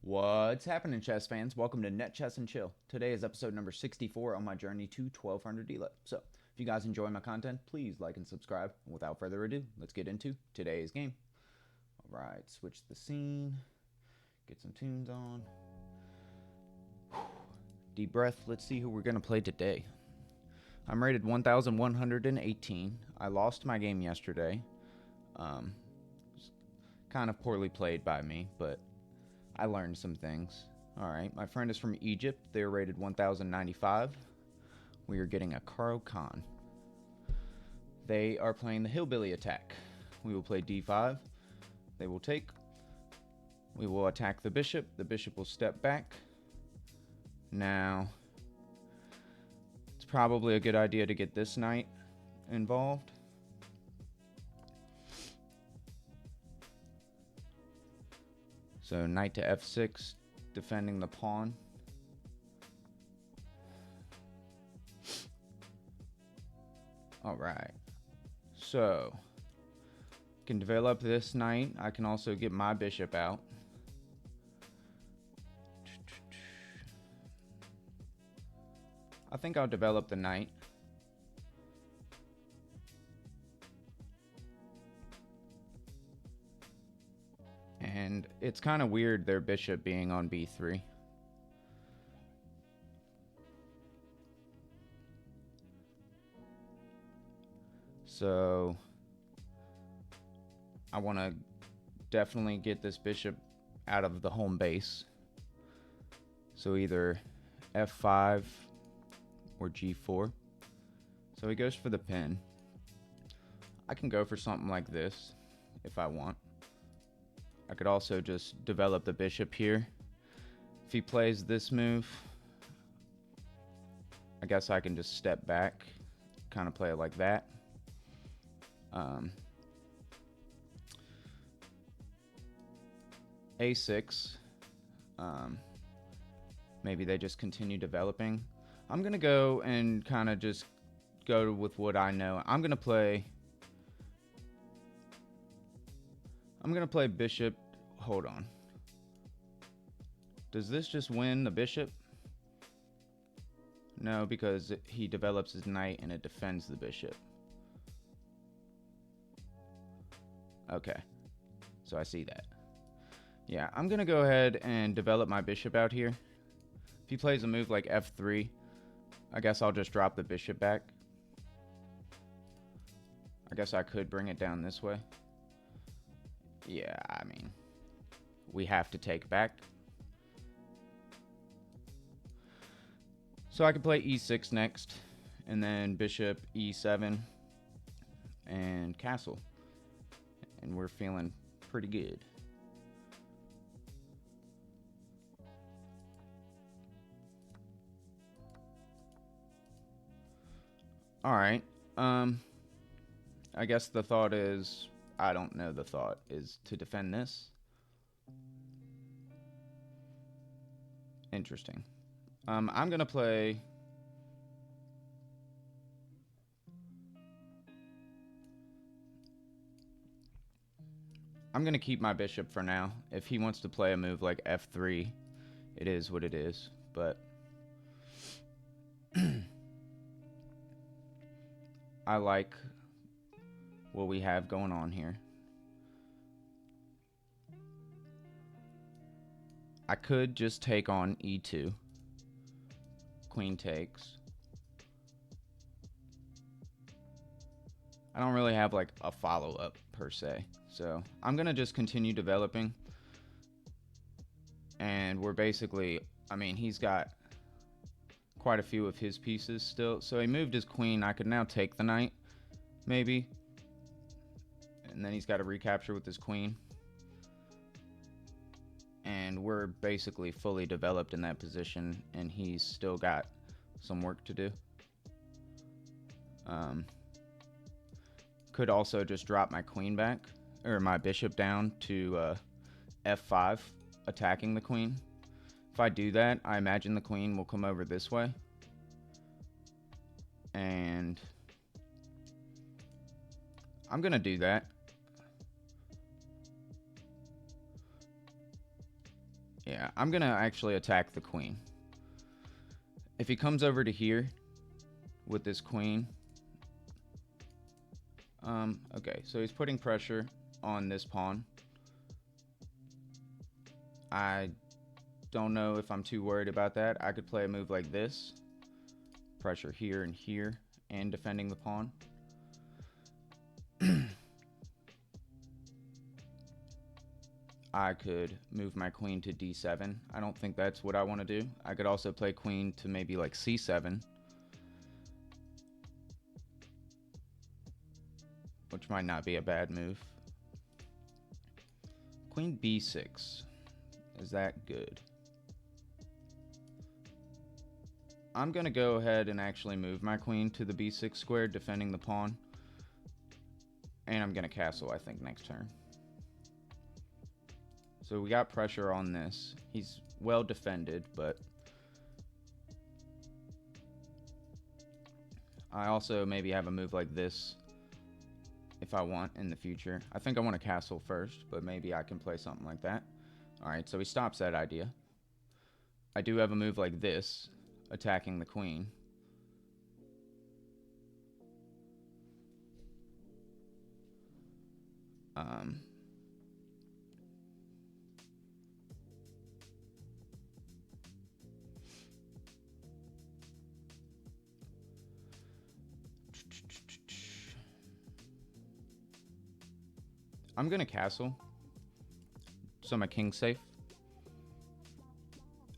What's happening, chess fans? Welcome to Net Chess and Chill. Today is episode number 64 on my journey to 1200 ELO. So, if you guys enjoy my content, please like and subscribe. Without further ado, let's get into today's game. Alright, switch the scene, get some tunes on. Deep breath, let's see who we're going to play today. I'm rated 1118. I lost my game yesterday. Kind of poorly played by me, but I learned some things. Alright, my friend is from Egypt. They're rated 1095. We are getting a Karo Khan. They are playing the Hillbilly attack. We will play d5. They will take. We will attack the bishop. The bishop will step back. Now, it's probably a good idea to get this knight involved. So knight to f6, defending the pawn. Alright, so can develop this knight. I can also get my bishop out. I think I'll develop the knight. And it's kind of weird their bishop being on b3. So I want to definitely get this bishop out of the home base. So either f5 or g4. So he goes for the pin. I can go for something like this if I want. I could also just develop the bishop here. If he plays this move, I guess I can just step back, kind of play it like that. A6. Maybe they just continue developing. I'm going to go and kind of just go with what I know. I'm going to play bishop. Hold on. Does this just win the bishop? No, because he develops his knight and it defends the bishop. Okay. So I see that. Yeah, I'm going to go ahead and develop my bishop out here. If he plays a move like f3, I guess I'll just drop the bishop back. I guess I could bring it down this way. Yeah, I mean, we have to take back. So I could play e6 next, and then bishop e7 and castle. And we're feeling pretty good. Alright, I guess the thought is, I don't know, the thought is to defend this. Interesting. I'm gonna play. I'm gonna keep my bishop for now. If he wants to play a move like f3, it is what it is. But I like what we have going on here. I could just take on e2. Queen takes. I don't really have like a follow-up per se. So I'm going to just continue developing. And we're basically, I mean, he's got quite a few of his pieces still. So he moved his queen. I could now take the knight, maybe. And then he's got to recapture with his queen. And we're basically fully developed in that position, and he's still got some work to do. Could also just drop my queen back, or my bishop down to f5, attacking the queen. If I do that, I imagine the queen will come over this way. And I'm going to do that. Yeah, I'm gonna actually attack the queen. If he comes over to here with this queen, okay, so he's putting pressure on this pawn. I don't know if I'm too worried about that. I could play a move like this, pressure here and here, and defending the pawn. I could move my queen to d7. I don't think that's what I want to do. I could also play queen to maybe like c7, which might not be a bad move. Queen b6. Is that good? I'm going to go ahead and actually move my queen to the b6 square, defending the pawn. And I'm going to castle, I think, next turn. So we got pressure on this. He's well defended, but I also maybe have a move like this if I want in the future. I think I want to castle first, but maybe I can play something like that. Alright, so he stops that idea. I do have a move like this, attacking the queen. I'm gonna castle, so my king's safe.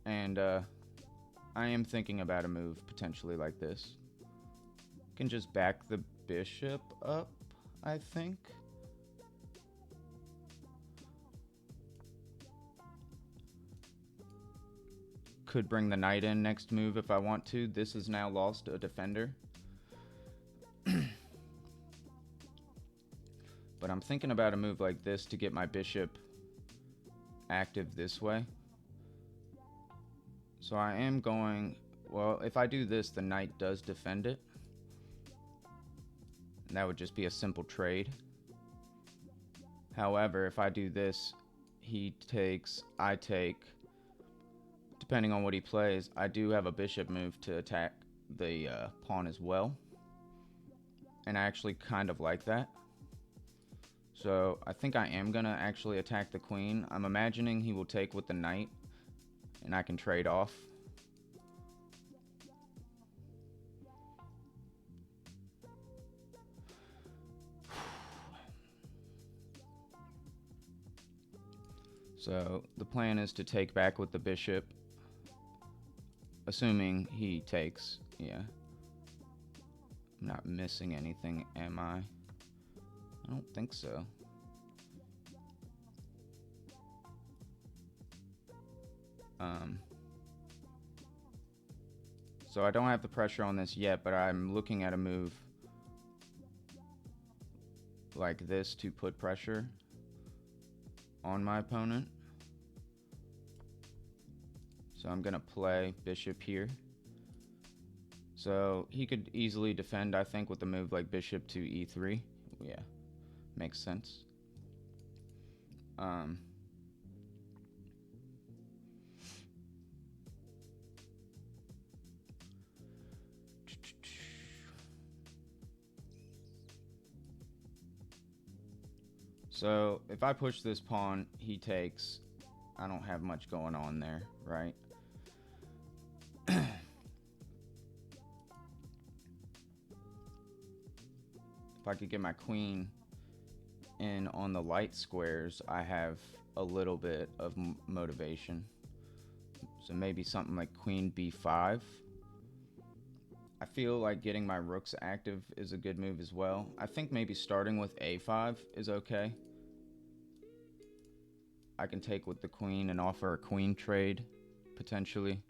And I am thinking about a move potentially like this. Can just back the bishop up, I think. Could bring the knight in next move if I want to. This has now lost a defender. But I'm thinking about a move like this to get my bishop active this way. So I am going, well, if I do this, the knight does defend it. And that would just be a simple trade. However, if I do this, he takes, I take. Depending on what he plays, I do have a bishop move to attack the pawn as well. And I actually kind of like that. So I think I am going to actually attack the queen. I'm imagining he will take with the knight, and I can trade off. So the plan is to take back with the bishop, assuming he takes. Yeah. I'm not missing anything, am I? I don't think so. So I don't have the pressure on this yet, but I'm looking at a move like this to put pressure on my opponent. So I'm gonna play bishop here. So he could easily defend, I think, with a move like bishop to e3. Yeah, makes sense. So if I push this pawn, he takes. I don't have much going on there, right? If I could get my queen in on the light squares, I have a little bit of motivation. So maybe something like queen b5. I feel like getting my rooks active is a good move as well. I think maybe starting with a5 is okay. I can take with the queen and offer a queen trade, potentially.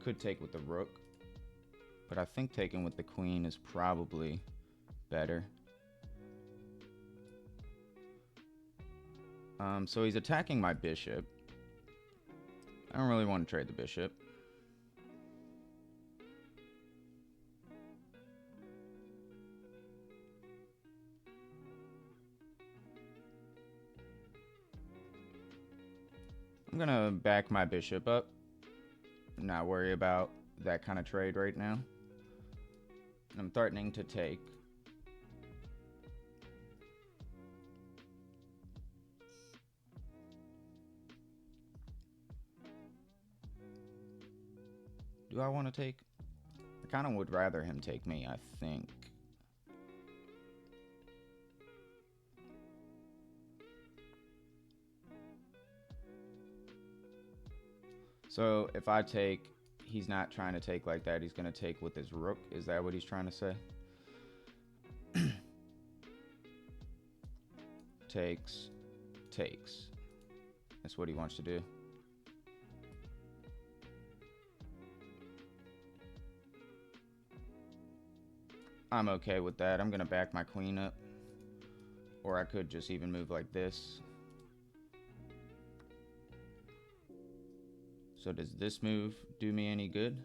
Could take with the rook, but I think taking with the queen is probably better. So he's attacking my bishop. I don't really want to trade the bishop. I'm gonna back my bishop up. Not worry about that kind of trade right now. I'm threatening to take. Do I want to take? I kind of would rather him take me, I think. So if I take, he's not trying to take like that. He's going to take with his rook. Is that what he's trying to say? Takes. That's what he wants to do. I'm okay with that. I'm going to back my queen up. Or I could just even move like this. So does this move do me any good?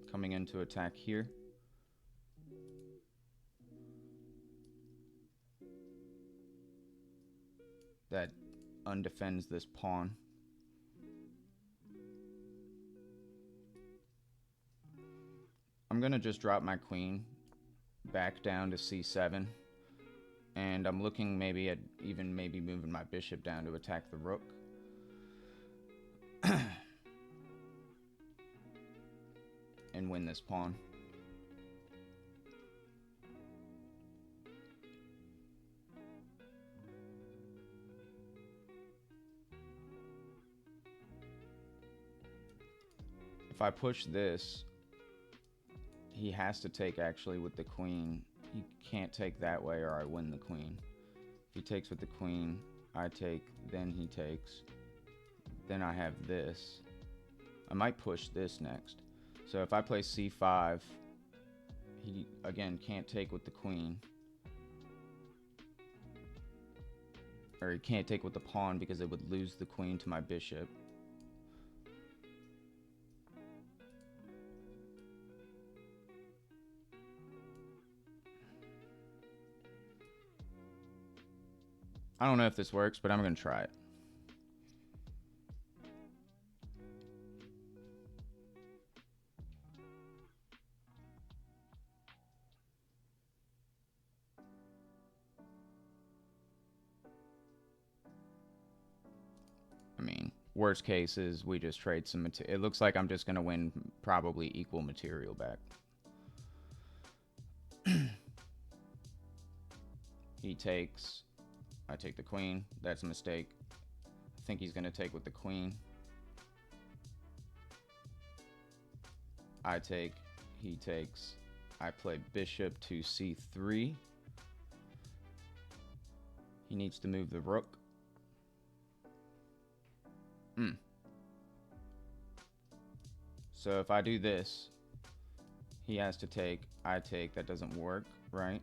Coming in to attack here. That undefends this pawn. I'm going to just drop my queen back down to c7. And I'm looking maybe at even maybe moving my bishop down to attack the rook. And win this pawn. If I push this, he has to take actually with the queen. He can't take that way or I win the queen. If he takes with the queen, I take, then he takes. Then I have this. I might push this next. So if I play c5, he again can't take with the queen. Or he can't take with the pawn because it would lose the queen to my bishop. I don't know if this works, but I'm going to try it. I mean, worst case is we just trade some material. It looks like I'm just going to win probably equal material back. He takes. I take the queen. That's a mistake. I think he's going to take with the queen. I take. He takes. I play bishop to c3. He needs to move the rook. So if I do this, he has to take. I take. That doesn't work, right?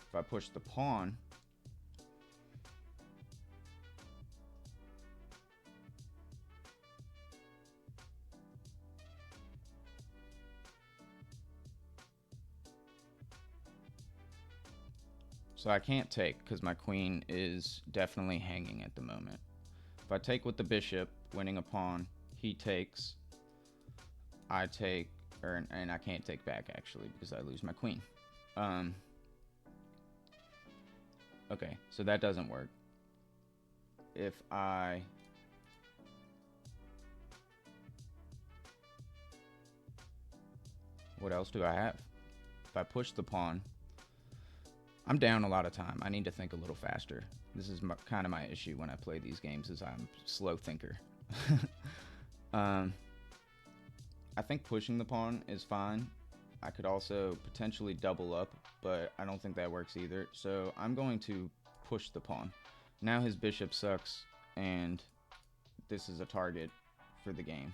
If I push the pawn, so I can't take because my queen is definitely hanging at the moment. If I take with the bishop, winning a pawn, he takes, I take, and I can't take back actually because I lose my queen. Okay, so that doesn't work. If I... What else do I have? If I push the pawn... I'm down a lot of time. I need to think a little faster. This is kind of my issue when I play these games, is I'm a slow thinker. I think pushing the pawn is fine. I could also potentially double up, but I don't think that works either. So I'm going to push the pawn. Now his bishop sucks, and this is a target for the game.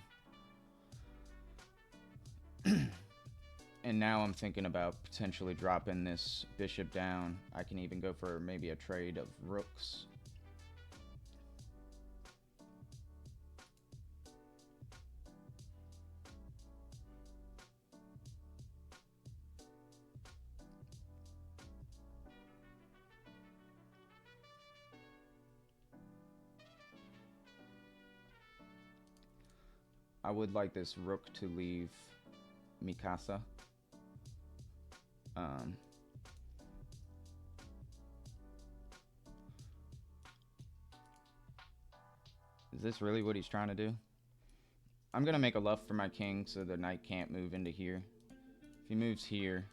And now I'm thinking about potentially dropping this bishop down. I can even go for maybe a trade of rooks. I would like this rook to leave Mikasa. Um, is this really what he's trying to do? I'm going to make a luff for my king so the knight can't move into here. If he moves here,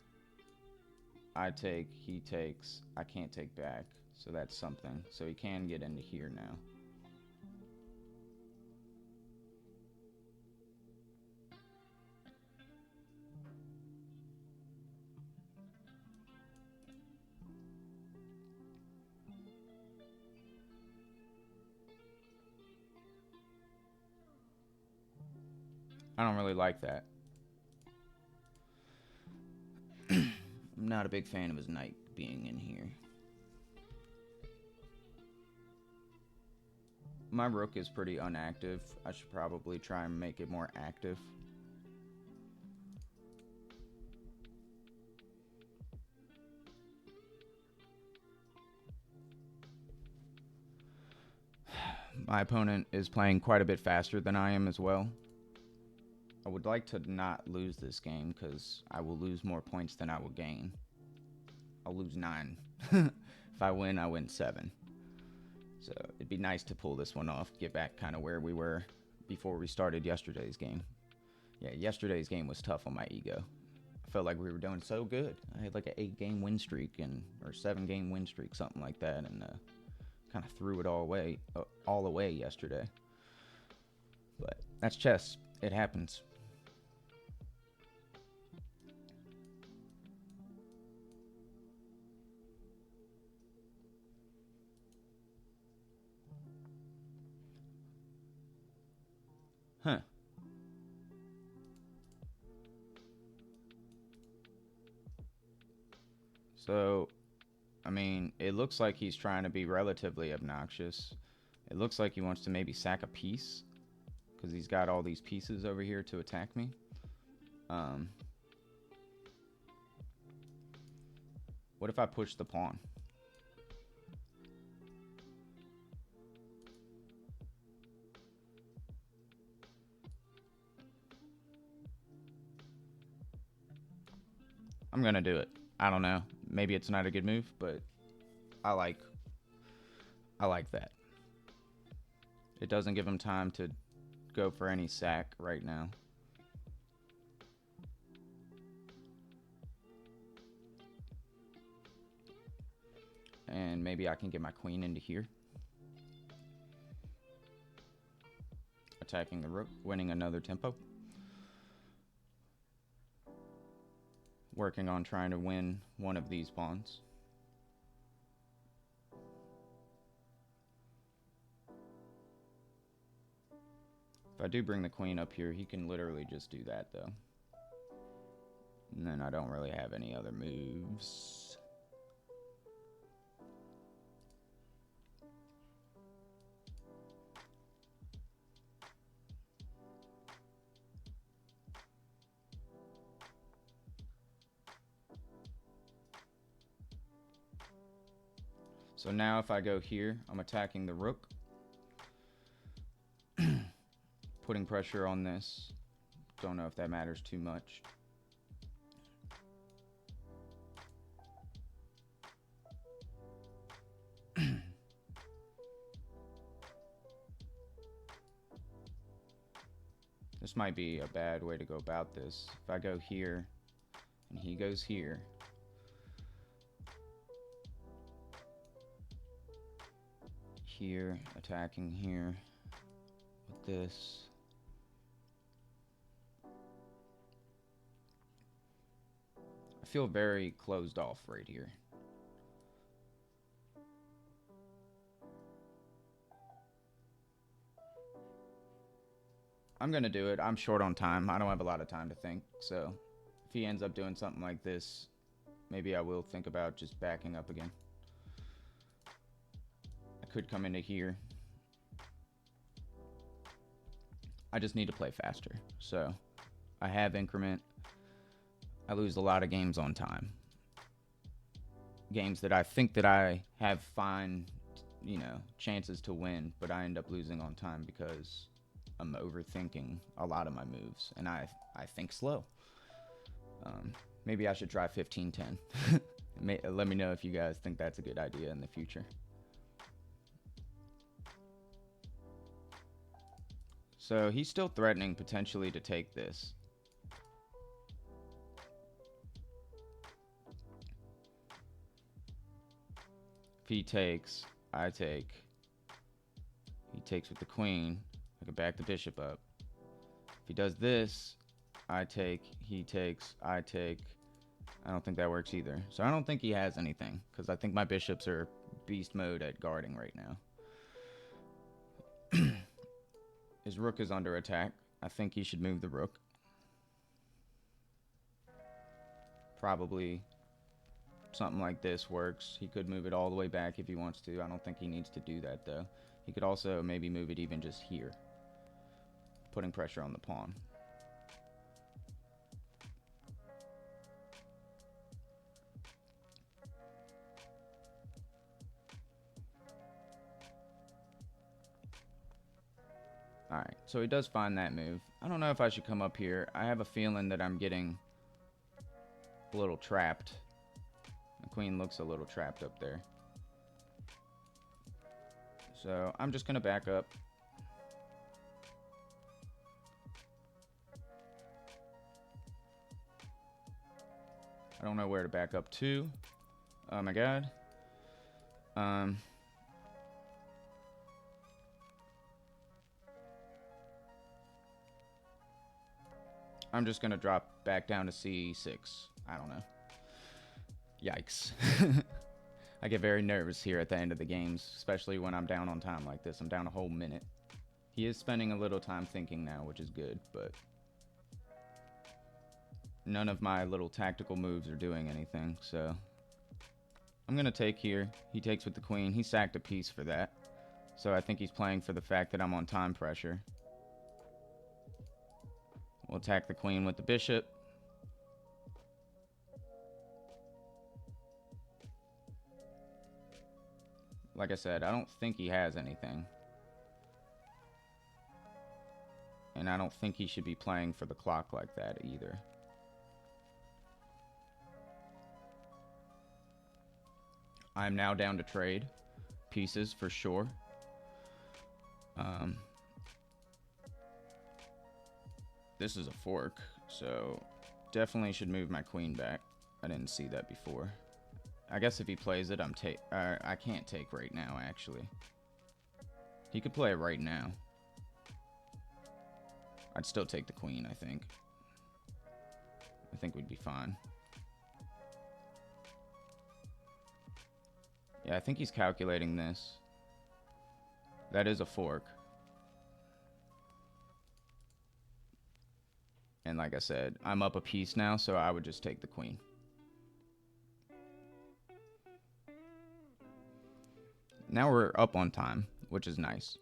I take, he takes, I can't take back. So that's something. So he can get into here now. I don't really like that. I'm not a big fan of his knight being in here. My rook is pretty unactive. I should probably try and make it more active. My opponent is playing quite a bit faster than I am as well. I would like to not lose this game because I will lose more points than I will gain. I'll lose 9. If I win 7. So it'd be nice to pull this one off, get back kind of where we were before we started yesterday's game. Yeah, yesterday's game was tough on my ego. I felt like we were doing so good. I had like an 8-game win streak or 7-game win streak, something like that, and kind of threw it all away yesterday. But that's chess. It happens. Huh. So, I mean, it looks like he's trying to be relatively obnoxious. It looks like he wants to maybe sack a piece because he's got all these pieces over here to attack me. What if I push the pawn? I'm gonna do it. I don't know. Maybe it's not a good move, but I like that. It doesn't give him time to go for any sack right now. And maybe I can get my queen into here. Attacking the rook, winning another tempo. Working on trying to win one of these pawns. If I do bring the queen up here, he can literally just do that though. And then I don't really have any other moves. So now if I go here, I'm attacking the rook. Putting pressure on this. Don't know if that matters too much. This might be a bad way to go about this. If I go here, and he goes here, here, attacking here with this. I feel very closed off right here. I'm gonna do it. I'm short on time. I don't have a lot of time to think, so if he ends up doing something like this, maybe I will think about just backing up again. I could come into here. I just need to play faster. So I have increment. I lose a lot of games on time. Games that I think that I have fine, chances to win, but I end up losing on time because I'm overthinking a lot of my moves, and I think slow. Maybe I should try 15-10. Let me know if you guys think that's a good idea in the future. So he's still threatening potentially to take this. If he takes, I take. He takes with the queen. I can back the bishop up. If he does this, I take, he takes, I take. I don't think that works either. So I don't think he has anything, because I think my bishops are beast mode at guarding right now. His rook is under attack. I think he should move the rook. Probably something like this works. He could move it all the way back if he wants to. I don't think he needs to do that, though. He could also maybe move it even just here, putting pressure on the pawn. Alright, so he does find that move. I don't know if I should come up here. I have a feeling that I'm getting a little trapped. The queen looks a little trapped up there. So I'm just going to back up. I don't know where to back up to. Oh my god. I'm just going to drop back down to C6. I don't know. Yikes. I get very nervous here at the end of the games, especially when I'm down on time like this. I'm down a whole minute. He is spending a little time thinking now, which is good, but none of my little tactical moves are doing anything, so I'm going to take here. He takes with the queen. He sacked a piece for that, so I think he's playing for the fact that I'm on time pressure. We'll attack the queen with the bishop. Like I said, I don't think he has anything. And I don't think he should be playing for the clock like that either. I'm now down to trade pieces for sure. This is a fork, so definitely should move my queen back. I didn't see that before. I guess if he plays it, I can't take right now, actually. He could play it right now. I'd still take the queen, I think. I think we'd be fine. Yeah, I think he's calculating this. That is a fork. And like I said, I'm up a piece now, so I would just take the queen. Now we're up on time, which is nice.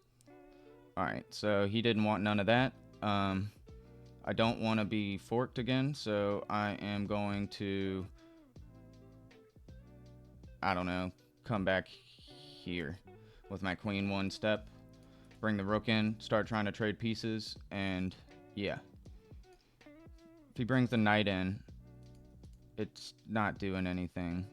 Alright, so he didn't want none of that. I don't want to be forked again, so I am going to, I don't know, come back here with my queen one step, bring the rook in, start trying to trade pieces, and yeah. If he brings the knight in, it's not doing anything.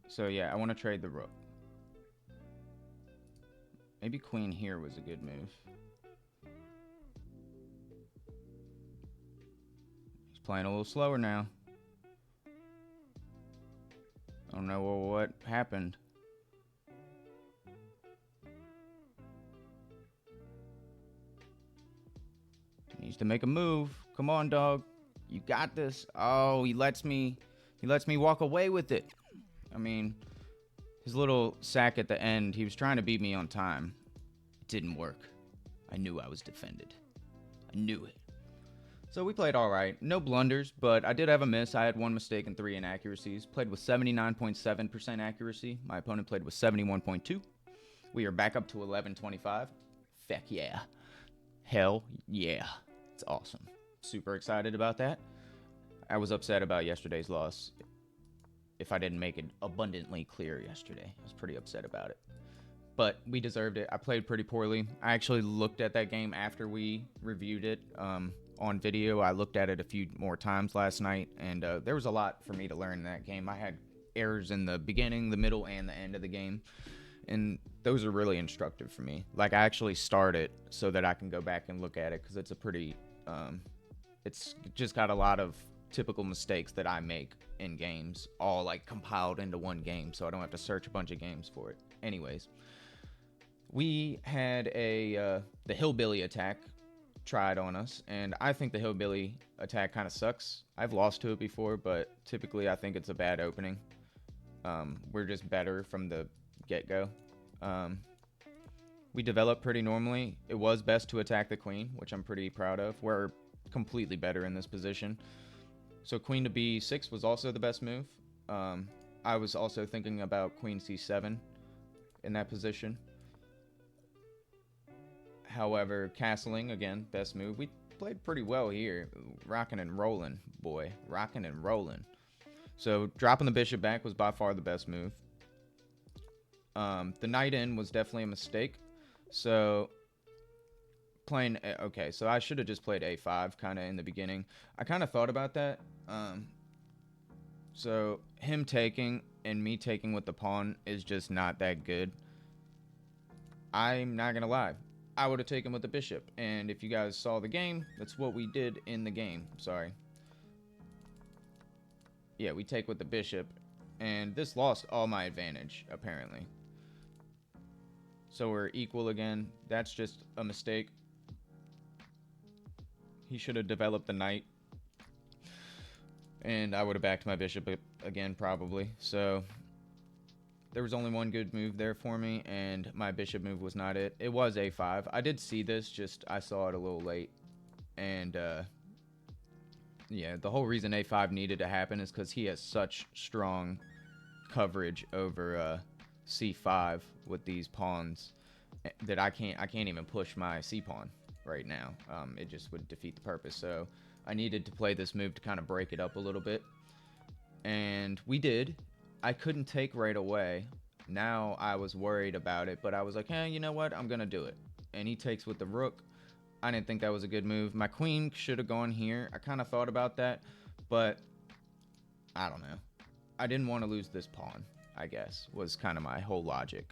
So yeah, I want to trade the rook. Maybe queen here was a good move. He's playing a little slower now. I don't know what happened. He needs to make a move. Come on, dog. You got this. Oh, he lets me walk away with it. I mean, his little sack at the end, he was trying to beat me on time. It didn't work. I knew I was defended. I knew it. So we played all right. No blunders, but I did have a miss. I had one mistake and 3 inaccuracies. Played with 79.7% accuracy. My opponent played with 71.2. We are back up to 1125. Feck yeah. Hell yeah. It's awesome. Super excited about that. I was upset about yesterday's loss. if I didn't make it abundantly clear yesterday. I was pretty upset about it. But we deserved it. I played pretty poorly. I actually looked at that game after we reviewed it on video. I looked at it a few more times last night, and there was a lot for me to learn in that game. I had errors in the beginning, the middle, and the end of the game, and those are really instructive for me. Like, I actually start it so that I can go back and look at it, because it's a pretty it's just got a lot of typical mistakes that I make in games, all like compiled into one game, so I don't have to search a bunch of games for it. Anyways, we had the hillbilly attack tried on us, and I think the hillbilly attack kind of sucks. I've lost to it before, but typically I think it's a bad opening. We're just better from the get-go. We developed pretty normally. It was best to attack the queen, which I'm pretty proud of. We're completely better in this position. So queen to b6 was also the best move. I was also thinking about queen c7 in that position. However, castling, again, best move. We played pretty well here. Rocking and rolling, boy. Rocking and rolling. So dropping the bishop back was by far the best move. The knight in was definitely a mistake. So playing, okay, so I should have just played a5 kind of in the beginning. I kind of thought about that. So him taking and me taking with the pawn is just not that good. I'm not going to lie. I would have taken with the bishop. And if you guys saw the game, that's what we did in the game. Sorry. Yeah, we take with the bishop. And this lost all my advantage, apparently. So we're equal again. That's just a mistake. He should have developed the knight. And I would have backed my bishop again, probably. So there was only one good move there for me, and my bishop move was not it. It was a5. I did see this, just I saw it a little late. And yeah, the whole reason a5 needed to happen is because he has such strong coverage over c5 with these pawns that I can't even push my c pawn right now. It just would defeat the purpose. So I needed to play this move to kind of break it up a little bit, and we did. I couldn't take right away. Now I was worried about it, but I was like, hey, you know what? I'm gonna do it. And he takes with the rook. I didn't think that was a good move. My queen should have gone here. I kind of thought about that, but I don't know. I didn't want to lose this pawn, I guess, was kind of my whole logic.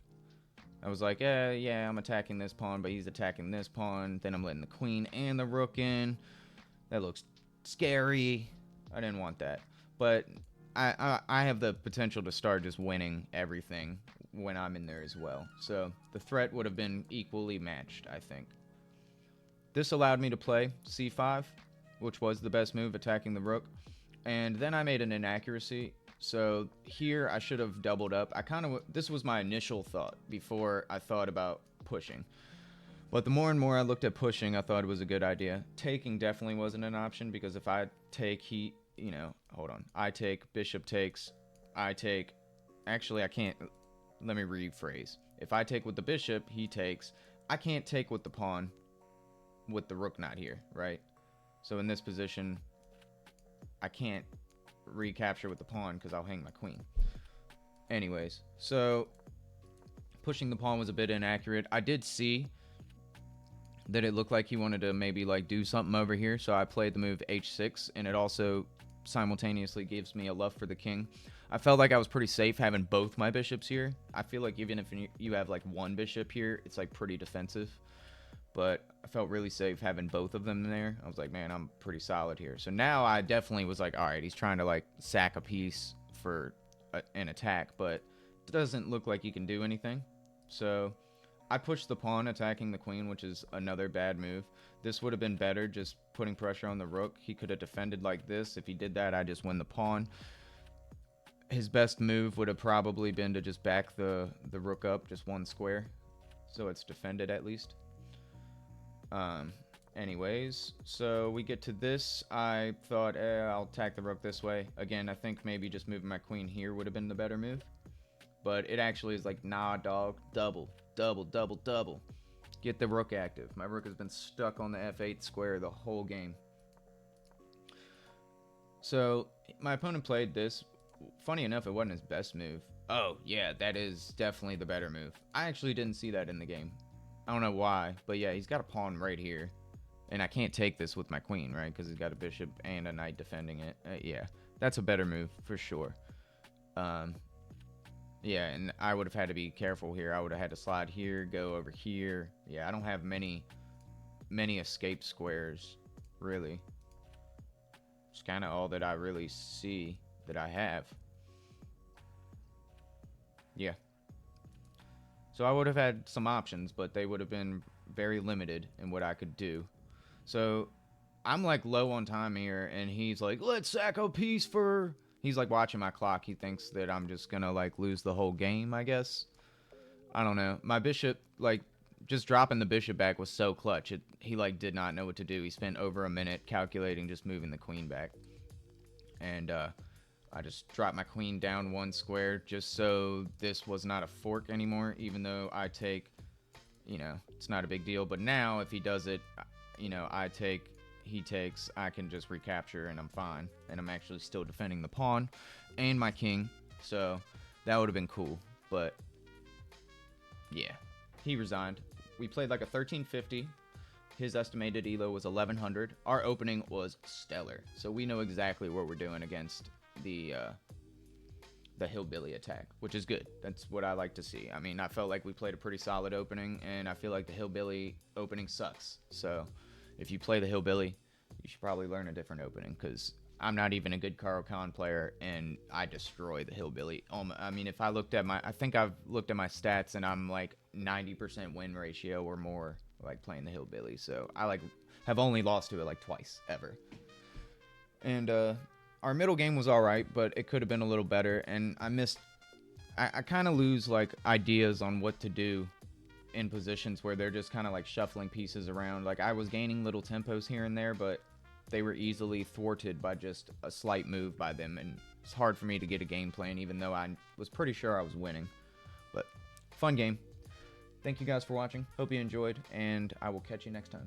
I was like, yeah, I'm attacking this pawn, but he's attacking this pawn. Then I'm letting the queen and the rook in. That looks scary. I didn't want that. But I have the potential to start just winning everything when I'm in there as well. So the threat would have been equally matched, I think. This allowed me to play c5, which was the best move, attacking the rook. And then I made an inaccuracy. So here I should have doubled up. This was my initial thought before I thought about pushing. But the more and more I looked at pushing, I thought it was a good idea. Taking definitely wasn't an option, because if I take, hold on. I take, bishop takes, I take. Actually, I can't. Let me rephrase. If I take with the bishop, he takes. I can't take with the pawn with the rook not here, right? So in this position, I can't recapture with the pawn because I'll hang my queen. Anyways, so pushing the pawn was a bit inaccurate. I did see that it looked like he wanted to maybe like do something over here, so I played the move h6, and it also simultaneously gives me a love for the king. I felt like I was pretty safe having both my bishops here. I feel like even if you have like one bishop here, it's like pretty defensive, but I felt really safe having both of them there. I was like, man, I'm pretty solid here. So now I definitely was like, all right, he's trying to like sack a piece for an attack, but it doesn't look like he can do anything. So I pushed the pawn, attacking the queen, which is another bad move. This would have been better, just putting pressure on the rook. He could have defended like this. If he did that, I just win the pawn. His best move would have probably been to just back the rook up just one square, so it's defended at least. Anyways, so we get to this. I thought, I'll attack the rook this way. Again, I think maybe just moving my queen here would have been the better move. But it actually is like, nah, dog. Double. Get the rook active. My rook has been stuck on the f8 square the whole game. So my opponent played this. funny enough, it wasn't his best move. Oh, yeah, that is definitely the better move. I actually didn't see that in the game. I don't know why, but yeah, he's got a pawn right here. And I can't take this with my queen, right? Because he's got a bishop and a knight defending it. Yeah, that's a better move for sure. Yeah, and I would have had to be careful here. I would have had to slide here, go over here. Yeah, I don't have many escape squares, really. It's kind of all that I really see that I have. Yeah. So I would have had some options, but they would have been very limited in what I could do. So I'm like low on time here, and he's like, let's sack a piece for... He's like watching my clock. He thinks that I'm just gonna like lose the whole game, I guess. I don't know. My bishop, like, just dropping the bishop back was so clutch. He like did not know what to do. He spent over a minute calculating just moving the queen back. And I just dropped my queen down one square just so this was not a fork anymore, even though I take, you know, it's not a big deal. But now if he does it, you know, I take, he takes, I can just recapture and I'm fine. And I'm actually still defending the pawn and my king. So that would have been cool. But yeah, he resigned. We played like a 1350. His estimated ELO was 1100. Our opening was stellar. So we know exactly what we're doing against the hillbilly attack, which is good. That's what I like to see. I mean, I felt like we played a pretty solid opening, and I feel like the hillbilly opening sucks. So if you play the hillbilly, you should probably learn a different opening, because I'm not even a good Caro-Kann player, and I destroy the hillbilly. I mean, if I looked at I think I've looked at my stats, and I'm like 90% win ratio or more, like playing the hillbilly. So I like have only lost to it like twice ever. And our middle game was all right, but it could have been a little better. And I kind of lose like ideas on what to do in positions where they're just kind of like shuffling pieces around. Like I was gaining little tempos here and there, but they were easily thwarted by just a slight move by them. And it's hard for me to get a game plan, even though I was pretty sure I was winning. But fun game. Thank you guys for watching. Hope you enjoyed, and I will catch you next time.